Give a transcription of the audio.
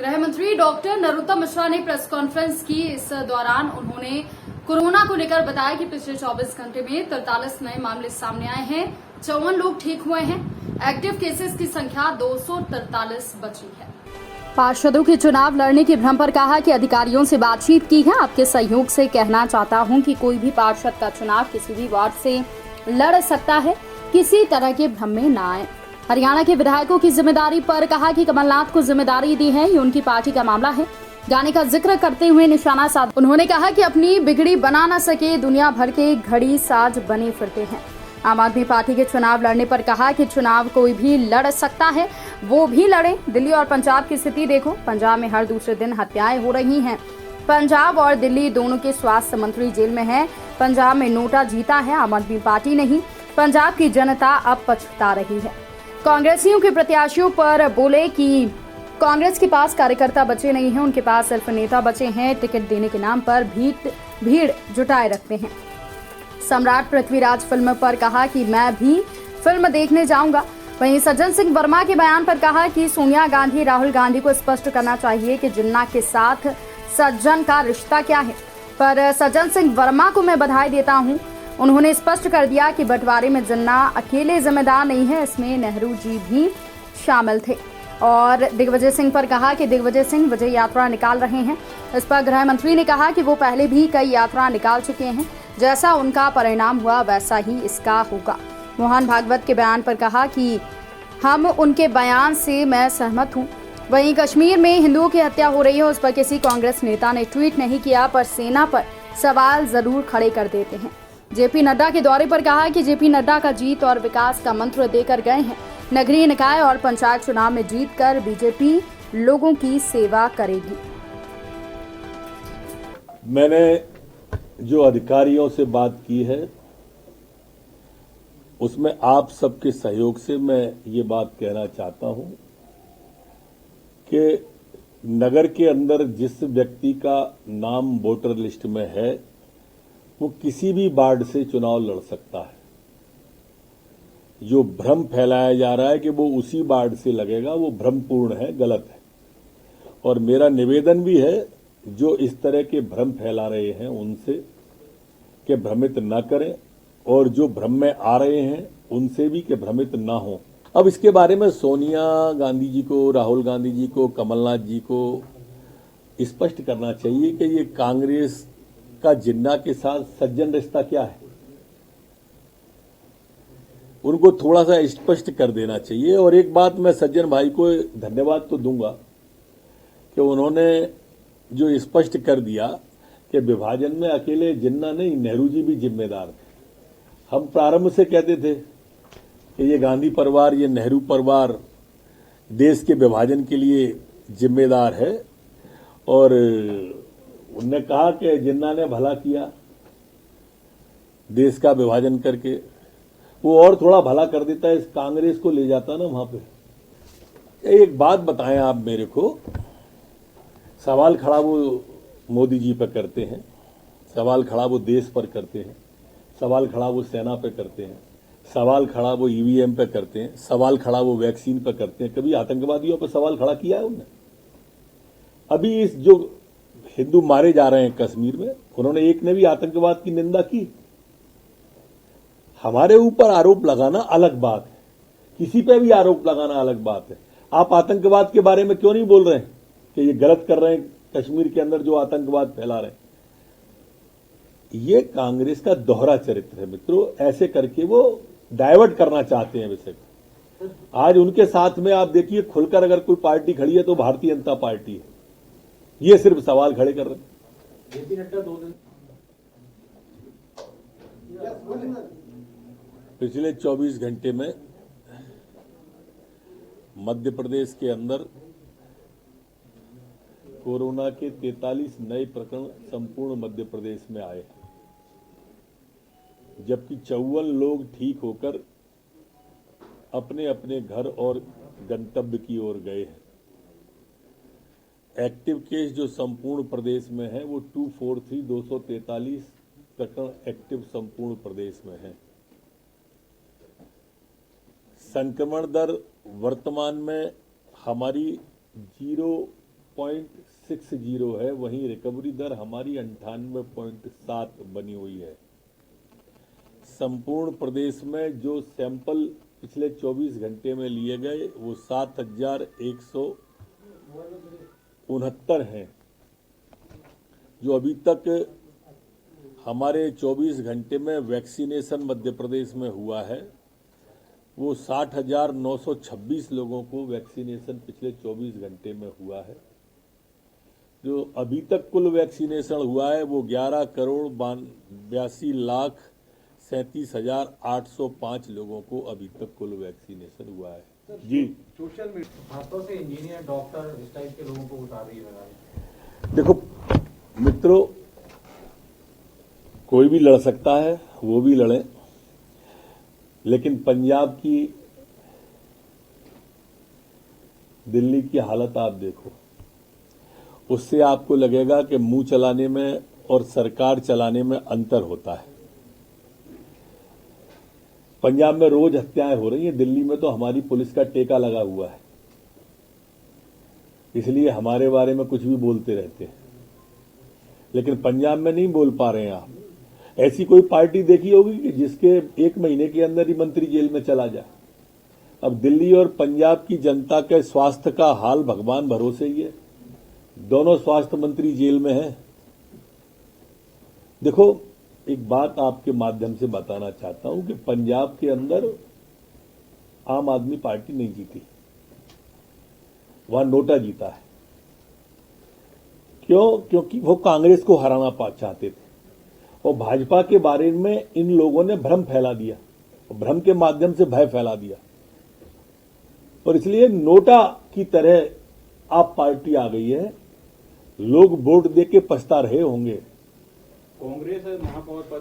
गृह मंत्री डॉक्टर नरोत्तम मिश्रा ने प्रेस कॉन्फ्रेंस की। इस दौरान उन्होंने कोरोना को लेकर बताया कि पिछले 24 घंटे में 43 नए मामले सामने आए हैं, 54 लोग ठीक हुए हैं। एक्टिव केसेस की संख्या 243 बची है। पार्षदों के चुनाव लड़ने के भ्रम पर कहा कि अधिकारियों से बातचीत की है। आपके सहयोग से कहना चाहता हूं कि कोई भी पार्षद का चुनाव किसी भी वार्ड से लड़ सकता है, किसी तरह के भ्रम में न आए। हरियाणा के विधायकों की जिम्मेदारी पर कहा कि कमलनाथ को जिम्मेदारी दी है, ये उनकी पार्टी का मामला है। गाने का जिक्र करते हुए निशाना साध उन्होंने कहा कि अपनी बिगड़ी बना न सके दुनिया भर के घड़ी साज बने फिरते हैं। आम आदमी पार्टी के चुनाव लड़ने पर कहा कि चुनाव कोई भी लड़ सकता है, वो भी लड़े। दिल्ली और पंजाब की स्थिति देखो, पंजाब में हर दूसरे दिन हत्याएं हो रही हैं। पंजाब और दिल्ली दोनों के स्वास्थ्य मंत्री जेल में हैं। पंजाब में नोटा जीता है आम आदमी पार्टी नहीं, पंजाब की जनता अब पछता रही है। कांग्रेसियों के प्रत्याशियों पर बोले कि कांग्रेस के पास कार्यकर्ता बचे नहीं हैं, उनके पास सिर्फ नेता बचे हैं। टिकट देने के नाम पर भीड़ जुटाए रखते हैं। सम्राट पृथ्वीराज फिल्म पर कहा कि मैं भी फिल्म देखने जाऊंगा। वहीं सज्जन सिंह वर्मा के बयान पर कहा कि सोनिया गांधी राहुल गांधी को स्पष्ट करना चाहिए कि जिन्ना के साथ सज्जन का रिश्ता क्या है। पर सज्जन सिंह वर्मा को मैं बधाई देता हूं, उन्होंने स्पष्ट कर दिया कि बंटवारे में जिन्ना अकेले जिम्मेदार नहीं है, इसमें नेहरू जी भी शामिल थे। और दिग्विजय सिंह पर कहा कि दिग्विजय सिंह विजय यात्रा निकाल रहे हैं। इस पर गृह मंत्री ने कहा कि वो पहले भी कई यात्रा निकाल चुके हैं, जैसा उनका परिणाम हुआ वैसा ही इसका होगा। मोहन भागवत के बयान पर कहा कि हम उनके बयान से मैं सहमत हूं। वहीं कश्मीर में हिंदुओं की हत्या हो रही है, उस पर किसी कांग्रेस नेता ने ट्वीट नहीं किया, पर सेना पर सवाल जरूर खड़े कर देते हैं। जेपी नड्डा के दौरे पर कहा कि जेपी नड्डा का जीत और विकास का मंत्र देकर गए हैं। नगरीय निकाय और पंचायत चुनाव में जीतकर बीजेपी लोगों की सेवा करेगी। मैंने जो अधिकारियों से बात की है उसमें आप सबके सहयोग से मैं ये बात कहना चाहता हूं कि नगर के अंदर जिस व्यक्ति का नाम वोटर लिस्ट में है वो किसी भी वार्ड से चुनाव लड़ सकता है। जो भ्रम फैलाया जा रहा है कि वो उसी वार्ड से लगेगा, वो भ्रमपूर्ण है, गलत है। और मेरा निवेदन भी है जो इस तरह के भ्रम फैला रहे हैं उनसे कि भ्रमित न करें, और जो भ्रम में आ रहे हैं उनसे भी कि भ्रमित न हो। अब इसके बारे में सोनिया गांधी जी को, राहुल गांधी जी को, कमलनाथ जी को स्पष्ट करना चाहिए कि ये कांग्रेस का जिन्ना के साथ सज्जन रिश्ता क्या है। उनको थोड़ा सा स्पष्ट कर देना चाहिए। और एक बात मैं सज्जन भाई को धन्यवाद तो दूंगा कि उन्होंने जो स्पष्ट कर दिया कि विभाजन में अकेले जिन्ना नहीं, नेहरू जी भी जिम्मेदार थे। हम प्रारंभ से कहते थे कि ये गांधी परिवार, ये नेहरू परिवार देश के विभाजन के लिए जिम्मेदार है। और उन्होंने कहा कि जिन्ना ने भला किया देश का विभाजन करके, वो और थोड़ा भला कर देता है, इस कांग्रेस को ले जाता ना वहां पे। एक बात बताएं आप मेरे को, सवाल खड़ा वो मोदी जी पर करते हैं, सवाल खड़ा वो देश पर करते हैं, सवाल खड़ा वो सेना पे करते हैं, सवाल खड़ा वो ईवीएम पे करते हैं, सवाल खड़ा वो वैक्सीन पे करते हैं। कभी आतंकवादियों पर सवाल खड़ा किया है उन्होंने? अभी इस जो हिंदू मारे जा रहे हैं कश्मीर में, उन्होंने एक ने भी आतंकवाद की निंदा की? हमारे ऊपर आरोप लगाना अलग बात है, किसी पे भी आरोप लगाना अलग बात है। आप आतंकवाद के बारे में क्यों नहीं बोल रहे हैं कि ये गलत कर रहे हैं कश्मीर के अंदर जो आतंकवाद फैला रहे हैं? ये कांग्रेस का दोहरा चरित्र है मित्रों। ऐसे करके वो डाइवर्ट करना चाहते हैं विषय को। आज उनके साथ में आप देखिए, खुलकर अगर कोई पार्टी खड़ी है तो भारतीय जनता पार्टी है। ये सिर्फ सवाल खड़े कर रहे हैं। जेपी नड्डा 2 दिन पिछले 24 घंटे में मध्य प्रदेश के अंदर कोरोना के 43 नए प्रकरण संपूर्ण मध्य प्रदेश में आए, जबकि 54 लोग ठीक होकर अपने अपने घर और गंतव्य की ओर गए हैं। एक्टिव केस जो संपूर्ण प्रदेश में है वो 243 प्रकरण एक्टिव संपूर्ण प्रदेश में है। संक्रमण दर वर्तमान में हमारी 98.60 है, वहीं रिकवरी दर हमारी 98.7 बनी हुई है। संपूर्ण प्रदेश में जो सैंपल पिछले 24 घंटे में लिए गए वो 7,169 हैं। जो अभी तक हमारे 24 घंटे में वैक्सीनेशन मध्य प्रदेश में हुआ है वो 60,926 लोगों को वैक्सीनेशन पिछले 24 घंटे में हुआ है। जो अभी तक कुल वैक्सीनेशन हुआ है वो 11,82,37,805 लोगों को अभी तक कुल वैक्सीनेशन हुआ है। जी, सोशल मीडिया खासतौर से इंजीनियर, डॉक्टर इस टाइप के लोगों को उतार रही है लगातार। देखो मित्रों, कोई भी लड़ सकता है, वो भी लड़े, लेकिन पंजाब की, दिल्ली की हालत आप देखो, उससे आपको लगेगा कि मुंह चलाने में और सरकार चलाने में अंतर होता है। पंजाब में रोज हत्याएं हो रही हैं, दिल्ली में तो हमारी पुलिस का टेका लगा हुआ है, इसलिए हमारे बारे में कुछ भी बोलते रहते हैं। लेकिन पंजाब में नहीं बोल पा रहे हैं आप। ऐसी कोई पार्टी देखी होगी कि जिसके 1 महीने के अंदर ही मंत्री जेल में चला जाए। अब दिल्ली और पंजाब की जनता के स्वास्थ्य का हाल भगवान भरोसे ही है, दोनों स्वास्थ्य मंत्री जेल में हैं। देखो, एक बात आपके माध्यम से बताना चाहता हूं कि पंजाब के अंदर आम आदमी पार्टी नहीं जीती, वहां नोटा जीता है। क्यों? क्योंकि वो कांग्रेस को हराना चाहते थे और भाजपा के बारे में इन लोगों ने भ्रम फैला दिया, भ्रम के माध्यम से भय फैला दिया, और इसलिए नोटा की तरह आप पार्टी आ गई है। लोग वोट देके पछता रहे होंगे। कांग्रेस महापौर पद